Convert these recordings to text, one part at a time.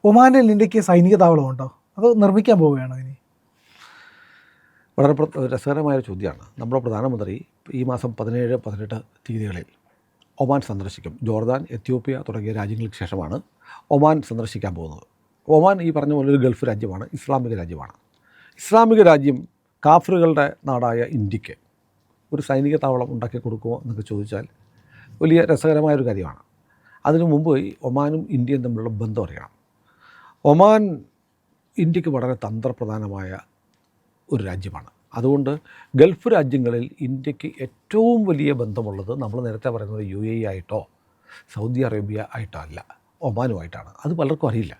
ഒമാനിൽ ഇന്ത്യക്ക് സൈനിക താവളമുണ്ടോ? അത് നിർമ്മിക്കാൻ പോവുകയാണോ ഇനി? വളരെ രസകരമായ ചോദ്യമാണ്. നമ്മുടെ പ്രധാനമന്ത്രി ഈ മാസം 17, 18 തീയതികളിൽ ഒമാൻ സന്ദർശിക്കും. ജോർദാൻ, എത്യോപ്യ തുടങ്ങിയ രാജ്യങ്ങൾക്ക് ശേഷമാണ് ഒമാൻ സന്ദർശിക്കാൻ പോകുന്നത്. ഒമാൻ ഈ പറഞ്ഞ പോലെ ഒരു ഗൾഫ് രാജ്യമാണ്, ഇസ്ലാമിക രാജ്യമാണ്. ഇസ്ലാമിക രാജ്യം കാഫറുകളുടെ നാടായ ഇന്ത്യക്ക് ഒരു സൈനിക താവളം ഉണ്ടാക്കി കൊടുക്കുമോ എന്നൊക്കെ ചോദിച്ചാൽ വലിയ രസകരമായൊരു കാര്യമാണ്. അതിനു മുമ്പ് ഈ ഒമാനും ഇന്ത്യയും തമ്മിലുള്ള ബന്ധം അറിയണം. ഒമാൻ ഇന്ത്യക്ക് വളരെ തന്ത്രപ്രധാനമായ ഒരു രാജ്യമാണ്. അതുകൊണ്ട് ഗൾഫ് രാജ്യങ്ങളിൽ ഇന്ത്യക്ക് ഏറ്റവും വലിയ ബന്ധമുള്ളത് നമ്മൾ നേരത്തെ പറയുന്നത് UAE ആയിട്ടോ സൗദി അറേബ്യ ആയിട്ടോ അല്ല, ഒമാനുമായിട്ടാണ്. അത് പലർക്കും അറിയില്ല.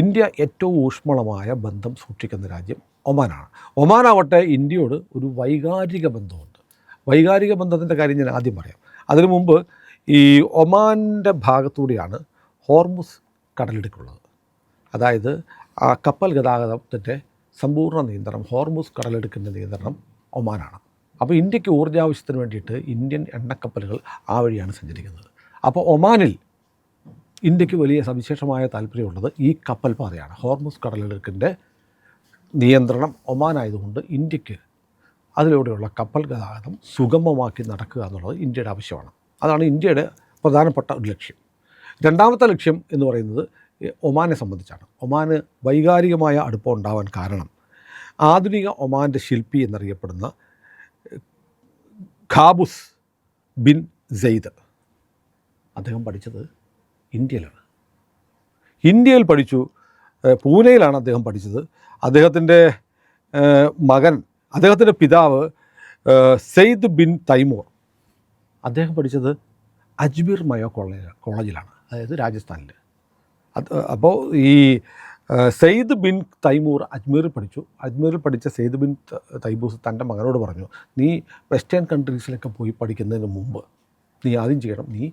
ഇന്ത്യ ഏറ്റവും ഊഷ്മളമായ ബന്ധം സൂക്ഷിക്കുന്ന രാജ്യം ഒമാനാണ്. ഒമാനാവട്ടെ ഇന്ത്യയോട് ഒരു വൈകാരിക ബന്ധമുണ്ട്. വൈകാരിക ബന്ധത്തിൻ്റെ കാര്യം ഞാൻ ആദ്യം പറയാം. അതിനു മുമ്പ് ഈ ഒമാൻ്റെ ഭാഗത്തൂടെയാണ് ഹോർമുസ് കടലിടുക്കുള്ളത്. അതായത് ആ കപ്പൽ ഗതാഗതത്തിൻ്റെ സമ്പൂർണ്ണ നിയന്ത്രണം, ഹോർമുസ് കടലെടുക്കിൻ്റെ നിയന്ത്രണം ഒമാനാണ്. അപ്പോൾ ഇന്ത്യക്ക് ഊർജ്ജാവശ്യത്തിന് വേണ്ടിയിട്ട് ഇന്ത്യൻ എണ്ണക്കപ്പലുകൾ ആ വഴിയാണ് സഞ്ചരിക്കുന്നത്. അപ്പോൾ ഒമാനിൽ ഇന്ത്യക്ക് വലിയ സവിശേഷമായ താല്പര്യമുള്ളത് ഈ കപ്പൽ പാതയാണ്. ഹോർമുസ് കടലെടുക്കിൻ്റെ നിയന്ത്രണം ഒമാനായതുകൊണ്ട് ഇന്ത്യക്ക് അതിലൂടെയുള്ള കപ്പൽ ഗതാഗതം സുഗമമാക്കി നടക്കുക എന്നുള്ളത് ഇന്ത്യയുടെ ആവശ്യമാണ്. അതാണ് ഇന്ത്യയുടെ പ്രധാനപ്പെട്ട ഒരു ലക്ഷ്യം. രണ്ടാമത്തെ ലക്ഷ്യം എന്ന് പറയുന്നത് ഒമാനെ സംബന്ധിച്ചാണ്. ഒമാന് വൈകാരികമായ അടുപ്പം ഉണ്ടാവാൻ കാരണം ആധുനിക ഒമാൻ്റെ ശില്പി എന്നറിയപ്പെടുന്ന ഖാബൂസ് ബിൻ സെയ്ദ്, അദ്ദേഹം പഠിച്ചത് ഇന്ത്യയിലാണ്. ഇന്ത്യയിൽ പഠിച്ചു, പൂനെയിലാണ് അദ്ദേഹം പഠിച്ചത്. അദ്ദേഹത്തിൻ്റെ പിതാവ് സെയ്ദ് ബിൻ തൈമൂർ, അദ്ദേഹം പഠിച്ചത് അജ്മീർ മയോ കോളേജിലാണ്, അതായത് രാജസ്ഥാനിൽ. അപ്പോൾ ഈ സെയ്ദ് ബിൻ തൈമൂർ അജ്മീറിൽ പഠിച്ചു. അജ്മീറിൽ പഠിച്ച സെയ്ദ് ബിൻ തൈബൂസ് തൻ്റെ മകനോട് പറഞ്ഞു, നീ വെസ്റ്റേൺ കൺട്രീസിലൊക്കെ പോയി പഠിക്കുന്നതിന് മുമ്പ് നീ ആദ്യം ചെയ്യണം, നീ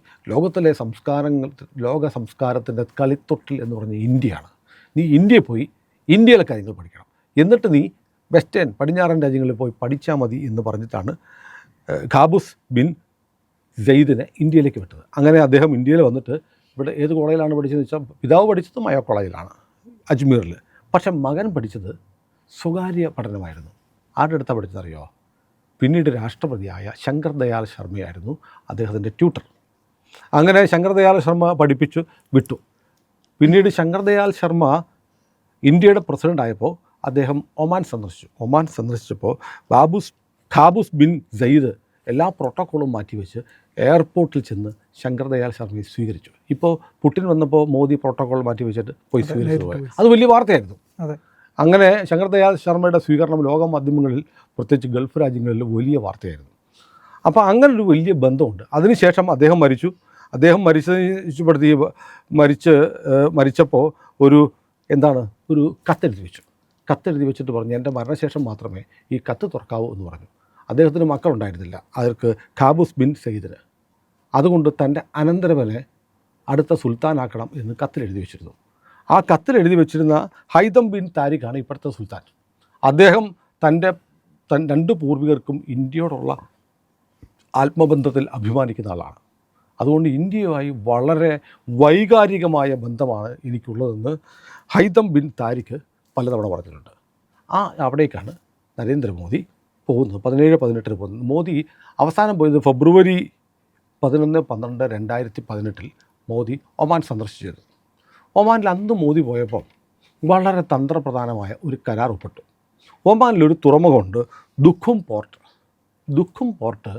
ലോക സംസ്കാരത്തിൻ്റെ കളിത്തൊട്ടിൽ എന്ന് പറഞ്ഞ ഇന്ത്യയാണ്. നീ ഇന്ത്യയിൽ പോയി ഇന്ത്യയിലെ കാര്യങ്ങൾ പഠിക്കണം, എന്നിട്ട് നീ വെസ്റ്റേൺ പടിഞ്ഞാറൻ രാജ്യങ്ങളിൽ പോയി പഠിച്ചാൽ മതി എന്ന് പറഞ്ഞിട്ടാണ് ഖാബൂസ് ബിൻ സെയ്ദിനെ ഇന്ത്യയിലേക്ക് വിട്ടത്. അങ്ങനെ അദ്ദേഹം ഇന്ത്യയിൽ വന്നിട്ട് ഇവിടെ ഏത് കോളേജിലാണ് പഠിച്ചതെന്ന് വെച്ചാൽ പിതാവ് പഠിച്ചത് മയോ കോളേജിലാണ്, അജ്മീറിൽ. പക്ഷെ മകൻ പഠിച്ചത് സ്വകാര്യ പഠനമായിരുന്നു. ആരുടെ അടുത്താണ് പഠിച്ചതറിയോ? പിന്നീട് രാഷ്ട്രപതിയായ ശങ്കർ ദയാൽ ശർമ്മയായിരുന്നു അദ്ദേഹത്തിൻ്റെ ട്യൂട്ടർ. അങ്ങനെ ശങ്കർ ദയാൽ ശർമ്മ പഠിപ്പിച്ചു വിട്ടു. പിന്നീട് ശങ്കർ ദയാൽ ശർമ്മ ഇന്ത്യയുടെ പ്രസിഡൻ്റായപ്പോൾ അദ്ദേഹം ഒമാൻ സന്ദർശിച്ചപ്പോൾ ഖാബൂസ് ബിൻ സെയ്ദ് എല്ലാ പ്രോട്ടോക്കോളും മാറ്റിവെച്ച് എയർപോർട്ടിൽ ചെന്ന് ശങ്കർ ദയാൽ ശർമ്മയെ സ്വീകരിച്ചു. ഇപ്പോൾ പുടിൻ വന്നപ്പോൾ മോദി പ്രോട്ടോക്കോൾ മാറ്റി വെച്ചിട്ട് പോയി സ്വീകരിച്ചു പോയി. അത് വലിയ വാർത്തയായിരുന്നു. അങ്ങനെ ശങ്കർ ദയാൽ ശർമ്മയുടെ സ്വീകരണം ലോക മാധ്യമങ്ങളിൽ, പ്രത്യേകിച്ച് ഗൾഫ് രാജ്യങ്ങളിൽ വലിയ വാർത്തയായിരുന്നു. അപ്പോൾ അങ്ങനൊരു വലിയ ബന്ധമുണ്ട്. അതിനുശേഷം അദ്ദേഹം മരിച്ചു. അദ്ദേഹം മരിച്ചപ്പോൾ ഒരു കത്തെഴുതി വെച്ചിട്ട് പറഞ്ഞു, എൻ്റെ മരണശേഷം മാത്രമേ ഈ കത്ത് തുറക്കാവൂ എന്ന് പറഞ്ഞു. അദ്ദേഹത്തിന് മക്കളുണ്ടായിരുന്നില്ല, അവർക്ക് ഖാബൂസ് ബിൻ സെയ്ദിന്. അതുകൊണ്ട് തൻ്റെ അനന്തരവനെ അടുത്ത സുൽത്താനാക്കണം എന്ന് കത്തിലെഴുതി വെച്ചിരുന്നു. ആ കത്തിലെഴുതി വെച്ചിരുന്ന ഹൈതം ബിൻ താരിഖാണ് ഇപ്പോഴത്തെ സുൽത്താൻ. അദ്ദേഹം തൻ്റെ രണ്ട് പൂർവികർക്കും ഇന്ത്യയോടുള്ള ആത്മബന്ധത്തിൽ അഭിമാനിക്കുന്ന ആളാണ്. അതുകൊണ്ട് ഇന്ത്യയുമായി വളരെ വൈകാരികമായ ബന്ധമാണ് എനിക്കുള്ളതെന്ന് ഹൈതം ബിൻ താരിഖ് പലതവണ പറഞ്ഞിട്ടുണ്ട്. അവിടേക്കാണ് നരേന്ദ്രമോദി പോകുന്നത്. 17, 18 പോകുന്നത്. മോദി അവസാനം പോയത് ഫെബ്രുവരി 11, 12, 2018 മോദി ഒമാൻ സന്ദർശിച്ചിരുന്നു. ഒമാനിൽ അന്ന് മോദി പോയപ്പോൾ വളരെ തന്ത്രപ്രധാനമായ ഒരു കരാർ ഒപ്പിട്ടു. ഒമാനിലൊരു തുറമുഖമുണ്ട്, ദുഃഖും പോർട്ട്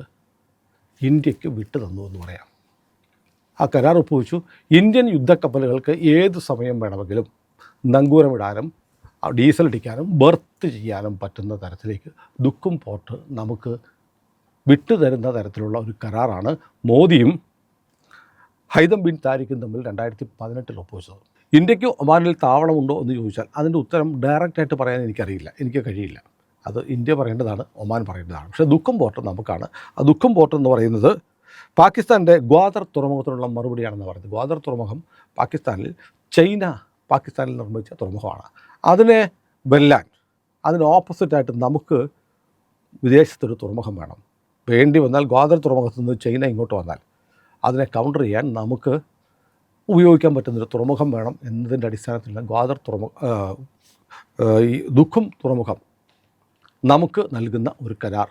ഇന്ത്യക്ക് വിട്ടു തന്നു എന്ന് പറയാം. ആ കരാർ ഒപ്പുവെച്ചു. ഇന്ത്യൻ യുദ്ധക്കപ്പലുകൾക്ക് ഏത് സമയം വേണമെങ്കിലും നങ്കൂരമിടാനും ഡീസൽ അടിക്കാനും ബർത്ത് ചെയ്യാനും പറ്റുന്ന തരത്തിലേക്ക് ദുഃഖും പോർട്ട് നമുക്ക് വിട്ടുതരുന്ന തരത്തിലുള്ള ഒരു കരാറാണ് മോദിയും ഹൈതം ബിൻ താരിഖും തമ്മിൽ 2018 ഒപ്പുവെച്ചത്. ഇന്ത്യക്ക് ഒമാനിൽ താവളമുണ്ടോ എന്ന് ചോദിച്ചാൽ അതിൻ്റെ ഉത്തരം ഡയറക്റ്റായിട്ട് പറയാൻ എനിക്ക് കഴിയില്ല. അത് ഇന്ത്യ പറയേണ്ടതാണ്, ഒമാൻ പറയേണ്ടതാണ്. പക്ഷേ ദുഃഖും പോർട്ട് നമുക്കാണ്. ആ ദുഃഖും പോർട്ട് എന്ന് പറയുന്നത് പാകിസ്ഥാൻ്റെ ഗ്വാദർ തുറമുഖത്തിനുള്ള മറുപടിയാണെന്ന് പറയുന്നത്. ഗ്വാദർ തുറമുഖം ചൈന പാകിസ്ഥാനിൽ നിർമ്മിച്ച തുറമുഖമാണ്. അതിനെ വെല്ലാൻ, അതിന് ഓപ്പോസിറ്റായിട്ട് നമുക്ക് വിദേശത്തൊരു തുറമുഖം വേണം. വേണ്ടി വന്നാൽ ഗ്വാദർ തുറമുഖത്തു നിന്ന് ചൈന ഇങ്ങോട്ട് വന്നാൽ അതിനെ കൗണ്ടർ ചെയ്യാൻ നമുക്ക് ഉപയോഗിക്കാൻ പറ്റുന്നൊരു തുറമുഖം വേണം എന്നതിൻ്റെ അടിസ്ഥാനത്തിലുള്ള ഗ്വാദർ ഈ ദുഃഖം തുറമുഖം നമുക്ക് നൽകുന്ന ഒരു കരാർ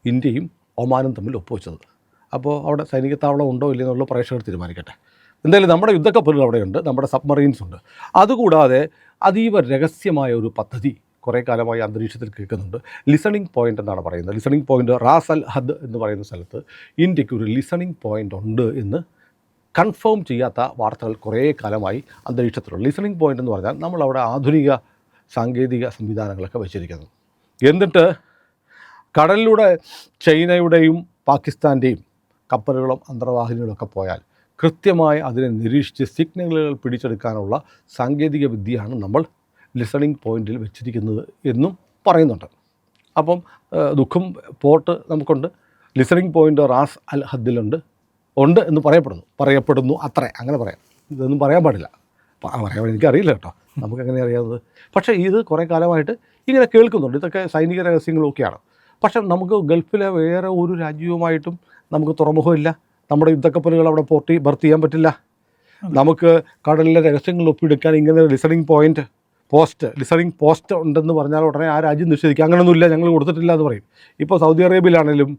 ഇന്ത്യയും ഒമാനും തമ്മിൽ ഒപ്പുവെച്ചത്. അപ്പോൾ അവിടെ സൈനിക താവളം ഉണ്ടോ ഇല്ലയോ എന്നുള്ള പ്രേക്ഷകർ തീരുമാനിക്കട്ടെ. എന്തായാലും നമ്മുടെ യുദ്ധക്കപ്പലുകൾ അവിടെയുണ്ട്, നമ്മുടെ സബ്മറീൻസ് ഉണ്ട്. അതുകൂടാതെ അതീവ രഹസ്യമായ ഒരു പദ്ധതി കുറേ കാലമായി അന്തരീക്ഷത്തിൽ കേൾക്കുന്നുണ്ട്. ലിസണിങ് പോയിൻ്റ് എന്നാണ് പറയുന്നത്. Listening point Ras Al Hadd എന്ന് പറയുന്ന സ്ഥലത്ത് ഇന്ത്യക്ക് ഒരു ലിസണിങ് പോയിൻ്റ് ഉണ്ട് എന്ന് കൺഫേം ചെയ്യാത്ത വാർത്തകൾ കുറേ കാലമായി അന്തരീക്ഷത്തിലുള്ള. ലിസണിങ് പോയിൻ്റ് എന്ന് പറഞ്ഞാൽ നമ്മളവിടെ ആധുനിക സാങ്കേതിക സംവിധാനങ്ങളൊക്കെ വെച്ചിരിക്കുന്നു. എന്നിട്ട് കടലിലൂടെ ചൈനയുടെയും പാകിസ്ഥാൻ്റെയും കപ്പലുകളും അന്തർവാഹിനികളൊക്കെ പോയാൽ കൃത്യമായി അതിനെ നിരീക്ഷിച്ച് സിഗ്നലുകൾ പിടിച്ചെടുക്കാനുള്ള സാങ്കേതിക വിദ്യയാണ് നമ്മൾ ലിസണിങ് പോയിൻറ്റിൽ വെച്ചിരിക്കുന്നത് എന്നും പറയുന്നുണ്ട്. അപ്പം ദുഃഖം പോർട്ട് നമുക്കുണ്ട്, ലിസണിങ് പോയിൻ്റ് റാസ് അൽ ഹദ്ദിലുണ്ട് എന്ന് പറയപ്പെടുന്നു അത്രേ, അങ്ങനെ പറയാം. ഇതൊന്നും പറയാൻ പാടില്ല, പറയാൻ എനിക്കറിയില്ല കേട്ടോ, നമുക്കെങ്ങനെ അറിയാവുന്നത്. പക്ഷേ ഇത് കുറേ കാലമായിട്ട് ഇങ്ങനെ കേൾക്കുന്നുണ്ട്. ഇതൊക്കെ സൈനിക രഹസ്യങ്ങളൊക്കെയാണ്. പക്ഷേ നമുക്ക് ഗൾഫിലെ വേറെ ഒരു രാജ്യവുമായിട്ടും നമുക്ക് തുറമുഖമില്ല, നമ്മുടെ യുദ്ധക്കപ്പലുകൾ അവിടെ ബർത്ത് ചെയ്യാൻ പറ്റില്ല. നമുക്ക് കടലിലെ രഹസ്യങ്ങൾ ഒപ്പിയെടുക്കാൻ ഇങ്ങനെ ലിസണിങ് പോസ്റ്റ് ഉണ്ടെന്ന് പറഞ്ഞാൽ ഉടനെ ആ രാജ്യം നിഷേധിക്കുക. അങ്ങനെയൊന്നുമില്ല, ഞങ്ങൾ കൊടുത്തിട്ടില്ല എന്ന് പറയും. ഇപ്പോൾ സൗദി അറേബ്യയിലാണെങ്കിലും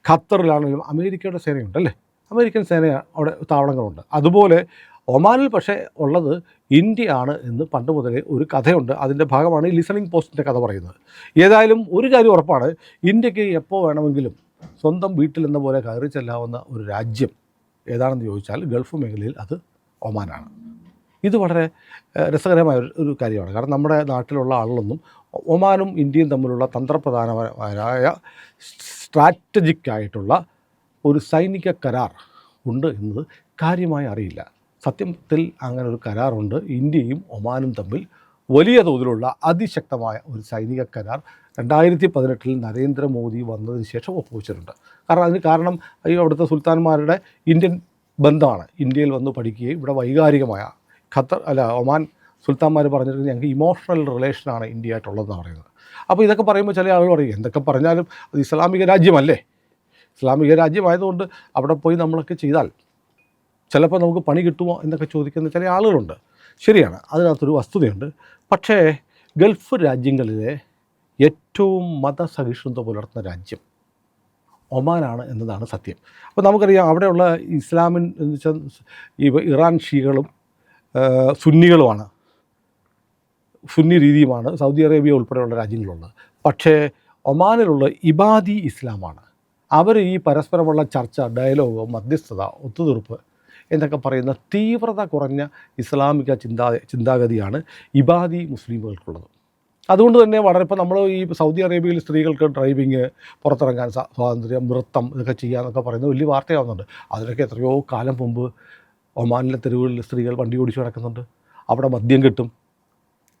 ഖത്തറിലാണെങ്കിലും അമേരിക്കയുടെ സേനയുണ്ടല്ലേ, അമേരിക്കൻ സേന അവിടെ താവളങ്ങളുണ്ട്. അതുപോലെ ഒമാനിൽ പക്ഷേ ഉള്ളത് ഇന്ത്യ ആണ് എന്ന് പണ്ട് മുതലേ ഒരു കഥയുണ്ട്. അതിൻ്റെ ഭാഗമാണ് ഈ ലിസണിങ് പോസ്റ്റിൻ്റെ കഥ പറയുന്നത്. ഏതായാലും ഒരു കാര്യം ഉറപ്പാണ്, ഇന്ത്യക്ക് എപ്പോൾ വേണമെങ്കിലും സ്വന്തം വീട്ടിലെന്ന പോലെ കയറി ചെല്ലാവുന്ന ഒരു രാജ്യം ഏതാണെന്ന് ചോദിച്ചാൽ ഗൾഫ് മേഖലയിൽ അത് ഒമാനാണ്. ഇത് വളരെ രസകരമായ ഒരു കാര്യമാണ്. കാരണം നമ്മുടെ നാട്ടിലുള്ള ആളുകളൊന്നും ഒമാനും ഇന്ത്യയും തമ്മിലുള്ള തന്ത്രപ്രധാനമായ സ്ട്രാറ്റജിക്കായിട്ടുള്ള ഒരു സൈനിക കരാർ ഉണ്ട് എന്നത് കാര്യമായി അറിയില്ല. സത്യത്തിൽ അങ്ങനെ ഒരു കരാറുണ്ട്. ഇന്ത്യയും ഒമാനും തമ്മിൽ വലിയ തോതിലുള്ള അതിശക്തമായ ഒരു സൈനിക കരാർ 2018 നരേന്ദ്രമോദി വന്നതിന് ശേഷം ഒപ്പുവെച്ചിട്ടുണ്ട്. അതിന് കാരണം ഈ അവിടുത്തെ സുൽത്താൻമാരുടെ ഇന്ത്യൻ ബന്ധമാണ്. ഇന്ത്യയിൽ വന്ന് പഠിക്കുകയും ഇവിടെ വൈകാരികമായ ഒമാൻ സുൽത്താൻമാർ പറഞ്ഞിട്ട് ഞങ്ങൾക്ക് ഇമോഷണൽ റിലേഷനാണ് ഇന്ത്യ ആയിട്ടുള്ളതെന്ന് പറയുന്നത്. അപ്പോൾ ഇതൊക്കെ പറയുമ്പോൾ ചില ആളുകൾ പറയും, എന്തൊക്കെ പറഞ്ഞാലും അത് ഇസ്ലാമിക രാജ്യമല്ലേ, ഇസ്ലാമിക രാജ്യമായതുകൊണ്ട് അവിടെ പോയി നമ്മളൊക്കെ ചെയ്താൽ ചിലപ്പോൾ നമുക്ക് പണി കിട്ടുമോ എന്നൊക്കെ ചോദിക്കുന്ന ചില ആളുകളുണ്ട്. ശരിയാണ്, അതിനകത്തൊരു വസ്തുതയുണ്ട്. പക്ഷേ ഗൾഫ് രാജ്യങ്ങളിലെ ഏറ്റവും മതസഹിഷ്ണുത പുലർത്തുന്ന രാജ്യം ഒമാനാണ് എന്നതാണ് സത്യം. അപ്പോൾ നമുക്കറിയാം അവിടെയുള്ള ഇസ്ലാമിൻ എന്ന് വെച്ചാൽ ഈ ഇറാൻ ഷികളും സുന്നികളുമാണ്, സുന്നി രീതിയുമാണ് സൗദി അറേബ്യ ഉൾപ്പെടെയുള്ള രാജ്യങ്ങളുള്ളത്. പക്ഷേ ഒമാനിലുള്ള ഇബാദി ഇസ്ലാമാണ്. അവർ ഈ പരസ്പരമുള്ള ചർച്ച, ഡയലോഗ്, മധ്യസ്ഥത, ഒത്തുതീർപ്പ് എന്നൊക്കെ പറയുന്ന തീവ്രത കുറഞ്ഞ ഇസ്ലാമിക ചിന്താഗതിയാണ് ഇബാദി മുസ്ലിമുകൾക്കുള്ളത്. അതുകൊണ്ട് തന്നെ വളരെ ഇപ്പോൾ നമ്മൾ ഈ സൗദി അറേബ്യയിൽ സ്ത്രീകൾക്ക് ഡ്രൈവിങ്, പുറത്തിറങ്ങാൻ സ്വാതന്ത്ര്യം, നൃത്തം ഇതൊക്കെ ചെയ്യാമെന്നൊക്കെ പറയുന്നത് വലിയ വാർത്തയാവുന്നുണ്ട്. അതിനൊക്കെ എത്രയോ കാലം മുമ്പ് ഒമാനിലെ തെരുവുകളിൽ സ്ത്രീകൾ വണ്ടി ഓടിച്ചു നടക്കുന്നുണ്ട്. അവിടെ മദ്യം കിട്ടും,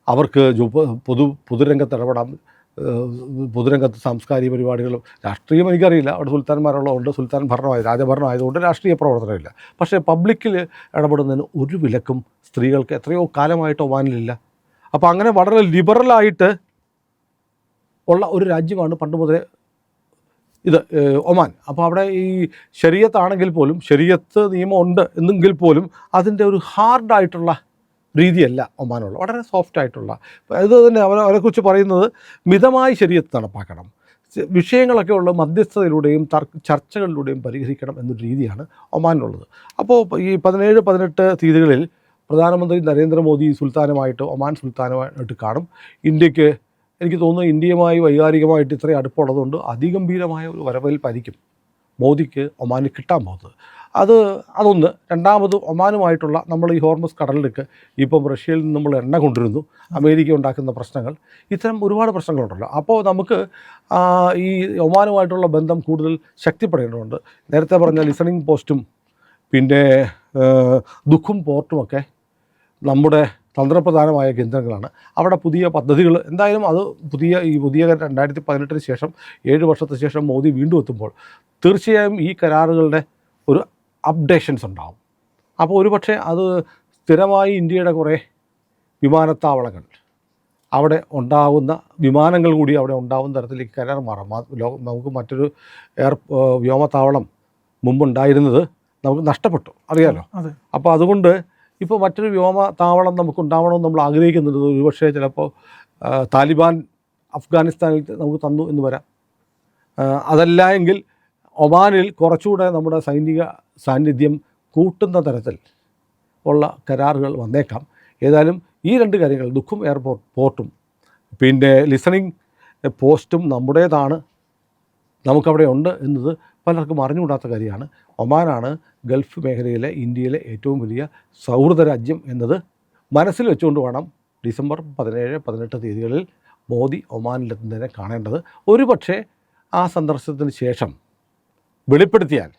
അവർക്ക് പൊതുരംഗത്ത് ഇടപെടാം, പൊതുരംഗത്ത് സാംസ്കാരിക പരിപാടികളും. രാഷ്ട്രീയം എനിക്കറിയില്ല, അവിടെ സുൽത്താൻമാരുള്ളതുകൊണ്ട് സുൽത്താൻ രാജഭരണം ആയതുകൊണ്ട് രാഷ്ട്രീയ പ്രവർത്തനമില്ല. പക്ഷേ പബ്ലിക്കിൽ ഇടപെടുന്നതിന് ഒരു വിലക്കും സ്ത്രീകൾക്ക് എത്രയോ കാലമായിട്ട് ഒമാനിലില്ല. അപ്പോൾ അങ്ങനെ വളരെ ലിബറലായിട്ട് ഉള്ള ഒരു രാജ്യമാണ് പണ്ട് മുതലേ ഇത് ഒമാൻ. അപ്പോൾ അവിടെ ഈ ശരീഅത്താണെങ്കിൽ പോലും, ശരീഅത്ത് നിയമം ഉണ്ട് എന്നെങ്കിൽ പോലും അതിൻ്റെ ഒരു ഹാർഡായിട്ടുള്ള രീതിയല്ല ഒമാനുള്ള, വളരെ സോഫ്റ്റായിട്ടുള്ള. ഇത് തന്നെ അവരെക്കുറിച്ച് പറയുന്നത് മിതമായി ശരീഅത്ത് നടപ്പാക്കണം, വിഷയങ്ങളൊക്കെ ഉള്ള മധ്യസ്ഥതയിലൂടെയും ചർച്ചകളിലൂടെയും പരിഹരിക്കണം എന്നൊരു രീതിയാണ് ഒമാനിലുള്ളത്. അപ്പോൾ ഈ 17-18 തീയതികളിൽ പ്രധാനമന്ത്രി നരേന്ദ്രമോദി ഒമാൻ സുൽത്താനുമായിട്ട് കാണും. ഇന്ത്യക്ക്, എനിക്ക് തോന്നുന്നു ഇന്ത്യയുമായി വൈകാരികമായിട്ട് ഇത്രയും അടുപ്പമുള്ളതുകൊണ്ട് അതിഗംഭീരമായ ഒരു വരവേൽപ്പായിരിക്കും മോദിക്ക് ഒമാനിൽ കിട്ടാൻ പോകുന്നത്. അതൊന്ന്. രണ്ടാമത് ഒമാനുമായിട്ടുള്ള നമ്മൾ ഈ ഹോർമസ് കടലിലേക്ക് ഇപ്പം റഷ്യയിൽ നിന്ന് നമ്മൾ എണ്ണ കൊണ്ടുവരുന്നു, അമേരിക്ക ഉണ്ടാക്കുന്ന പ്രശ്നങ്ങൾ, ഇത്തരം ഒരുപാട് പ്രശ്നങ്ങളുണ്ടല്ലോ. അപ്പോൾ നമുക്ക് ഈ ഒമാനുമായിട്ടുള്ള ബന്ധം കൂടുതൽ ശക്തിപ്പെടേണ്ടതുണ്ട്. നേരത്തെ പറഞ്ഞ ലിസണിങ് പോസ്റ്റും പിന്നെ ദുഃഖും പോർട്ടുമൊക്കെ നമ്മുടെ തന്ത്രപ്രധാനമായ കേന്ദ്രങ്ങളാണ്. അവിടെ പുതിയ പദ്ധതികൾ എന്തായാലും അത് പുതിയ 2018 ശേഷം 7 വർഷത്തിന് ശേഷം മോദി വീണ്ടും എത്തുമ്പോൾ തീർച്ചയായും ഈ കരാറുകളുടെ ഒരു അപ്ഡേഷൻസ് ഉണ്ടാവും. അപ്പോൾ ഒരുപക്ഷെ അത് സ്ഥിരമായി ഇന്ത്യയുടെ കുറേ വിമാനത്താവളങ്ങൾ അവിടെ ഉണ്ടാകുന്ന വിമാനങ്ങൾ കൂടി അവിടെ ഉണ്ടാകുന്ന തരത്തിലേക്ക് കരാർ മാറാം. നമുക്ക് മറ്റൊരു വ്യോമത്താവളം മുമ്പുണ്ടായിരുന്നത് നമുക്ക് നഷ്ടപ്പെട്ടു, അറിയാലോ. അപ്പോൾ അതുകൊണ്ട് ഇപ്പോൾ മറ്റൊരു വ്യോമതാവളം നമുക്കുണ്ടാവണമെന്ന് നമ്മൾ ആഗ്രഹിക്കുന്നുണ്ട്. ഒരുപക്ഷേ ചിലപ്പോൾ താലിബാൻ അഫ്ഗാനിസ്ഥാനിൽ നമുക്ക് തന്നു എന്ന് വരാം. അതല്ല എങ്കിൽ ഒമാനിൽ കുറച്ചുകൂടെ നമ്മുടെ സൈനിക സാന്നിധ്യം കൂട്ടുന്ന തരത്തിൽ ഉള്ള കരാറുകൾ വന്നേക്കാം. ഏതായാലും ഈ 2 കാര്യങ്ങൾ, ദുഃഖം പോർട്ടും പിന്നെ ലിസണിങ് പോസ്റ്റും നമ്മുടേതാണ്, നമുക്കവിടെ ഉണ്ട് എന്നത് പലർക്കും അറിഞ്ഞുകൂടാത്ത കാര്യമാണ്. ഒമാനാണ് ഗൾഫ് മേഖലയിലെ ഇന്ത്യയിലെ ഏറ്റവും വലിയ സൗഹൃദ രാജ്യം എന്നത് മനസ്സിൽ വെച്ചുകൊണ്ട് വേണം ഡിസംബർ 17, 18 തീയതികളിൽ മോദി ഒമാനിലെത്തുന്നതിനെ കാണേണ്ടത്. ഒരുപക്ഷെ ആ സന്ദർശനത്തിന് ശേഷം വെളിപ്പെടുത്തിയാൽ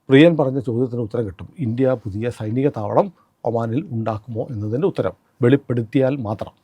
പ്രിയൻ പറഞ്ഞ ചോദ്യത്തിന് ഉത്തരം കിട്ടും. ഇന്ത്യ പുതിയ സൈനിക താവളം ഒമാനിൽ ഉണ്ടാക്കുമോ എന്നതിൻ്റെ ഉത്തരം വെളിപ്പെടുത്തിയാൽ മാത്രം.